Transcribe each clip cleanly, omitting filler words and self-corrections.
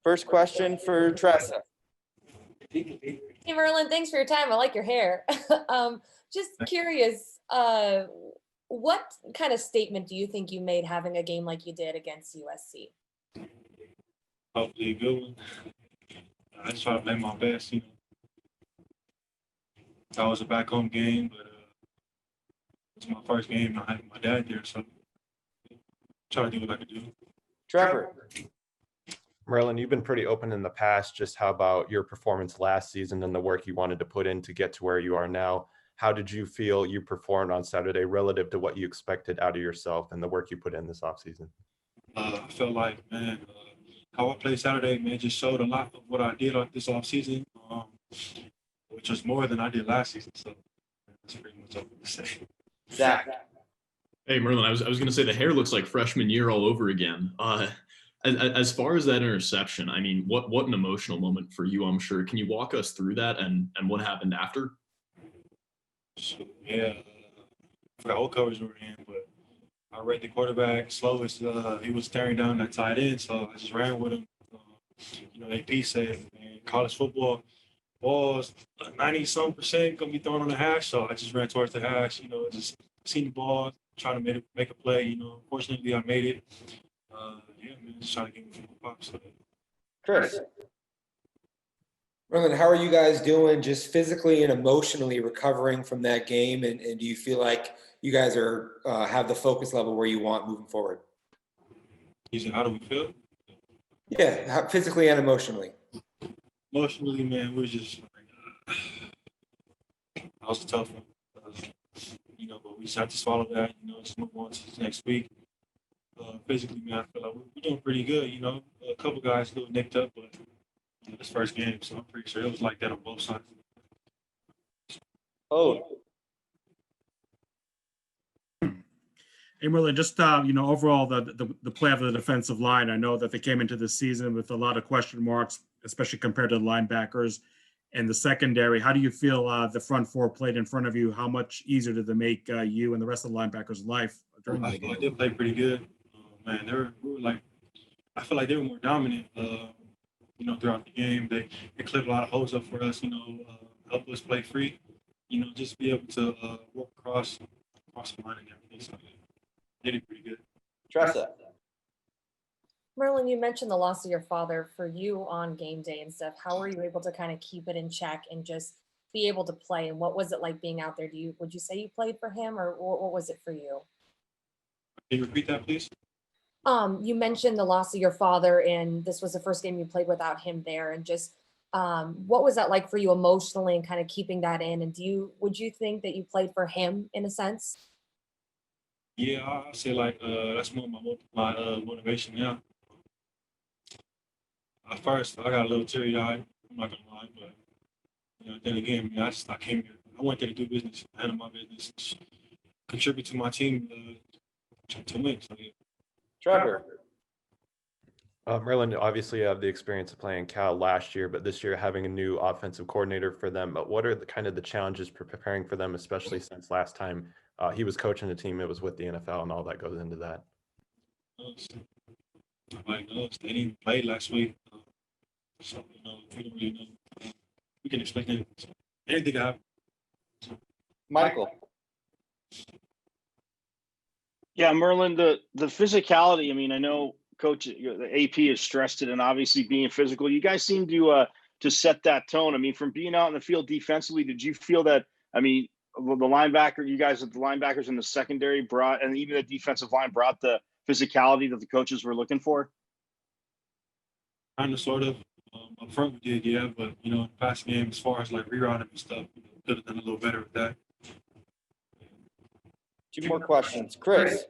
First question for Tressa. Hey, Merlin, thanks for your time. I like your hair. Just curious, what kind of statement do you think you made having a game like you did against USC? Hopefully a good one. I just try to play my best, That was a back home game, but it's my first game. I had my dad there, so try to do what I can do. Trevor. Merlin, you've been pretty open in the past. Just how about your performance last season and the work you wanted to put in to get to where you are now? How did you feel you performed on Saturday relative to what you expected out of yourself and the work you put in this offseason? I felt like, man, how I played Saturday, man, just showed a lot of what I did this offseason, which was more than I did last season. So that's pretty much all I'm going to say. Zach. Hey, Merlin, I was going to say the hair looks like freshman year all over again. As far as that interception, I mean, what an emotional moment for you, I'm sure. Can you walk us through that and what happened after? So, yeah, I forgot what covers we were in, but I read the quarterback slow as he was staring down that tight end, so I just ran with him. AP said, man, college football balls 90-some% gonna be thrown on the hash, so I just ran towards the hash. Just seen the ball, trying to make a play. Fortunately I made it. Man, just trying to give him a pops. Chris. Merlin, how are you guys doing just physically and emotionally recovering from that game? And do you feel like you guys are have the focus level where you want moving forward? You said, how do we feel? Yeah, physically and emotionally. Emotionally, man, we're just that was a tough one. But we just have to swallow that, just move on to next week. Physically, man, I feel like we're doing pretty good, A couple guys a little nicked up, but this first game, so I'm pretty sure it was like that on both sides. Oh. Hey, Merlin, just, overall, the play of the defensive line, I know that they came into the season with a lot of question marks, especially compared to the linebackers and the secondary. How do you feel the front four played in front of you? How much easier did they make you and the rest of the linebackers' life during the game? I did play pretty good. Man, I feel like they were more dominant, throughout the game. They clipped a lot of holes up for us, help us play free, just be able to work across the line and everything. So they did pretty good. Tressa. Merlin, you mentioned the loss of your father. For you on game day and stuff, how were you able to kind of keep it in check and just be able to play? And what was it like being out there? Would you say you played for him, or what was it for you? Can you repeat that, please? You mentioned the loss of your father, and this was the first game you played without him there. And just what was that like for you emotionally and kind of keeping that in? And would you think that you played for him in a sense? Yeah, I say like that's more my motivation now. At first, I got a little teary-eyed. I'm not gonna lie, but then again, I came here. I went there to do business, handle my business, contribute to my team to win. So, yeah. Trevor. Merlin, obviously you have the experience of playing Cal last year, but this year having a new offensive coordinator for them. But what are the challenges preparing for them, especially since last time he was coaching the team, it was with the NFL and all that goes into that? Nobody knows. They didn't play last week. So, we don't really know. We can expect anything. Anything can happen. Michael. Yeah, Merlin, the physicality, I mean, I know Coach, the AP has stressed it, and obviously being physical, you guys seem to set that tone. I mean, from being out in the field defensively, did you feel that, the linebacker, you guys, the linebackers in the secondary brought, and even the defensive line brought the physicality that the coaches were looking for? Kind of, sort of. Up front we did, yeah, but, in the past game, as far as like rerouting and stuff, could have done a little better with that. Two more questions. Chris.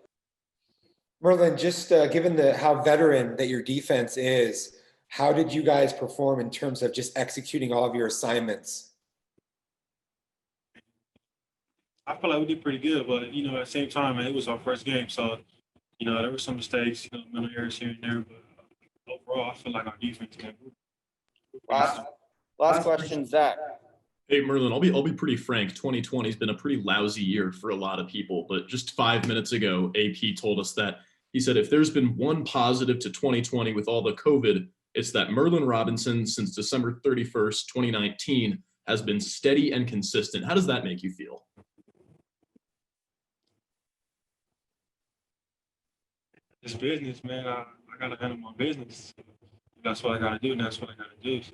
Merlin, just given how veteran that your defense is, how did you guys perform in terms of just executing all of your assignments? I feel like we did pretty good, but, at the same time, man, it was our first game. So, there were some mistakes, mental errors here and there, but overall, I feel like our defense, man. Last question, Zach. Hey, Merlin, I'll be pretty frank. 2020 has been a pretty lousy year for a lot of people, but just 5 minutes ago, AP told us that he said if there's been one positive to 2020 with all the COVID It's that Merlin Robinson, since December 31st, 2019, has been steady and consistent. How does that make you feel? It's business, man. I gotta handle my business. That's what I gotta do, and that's what I gotta do. So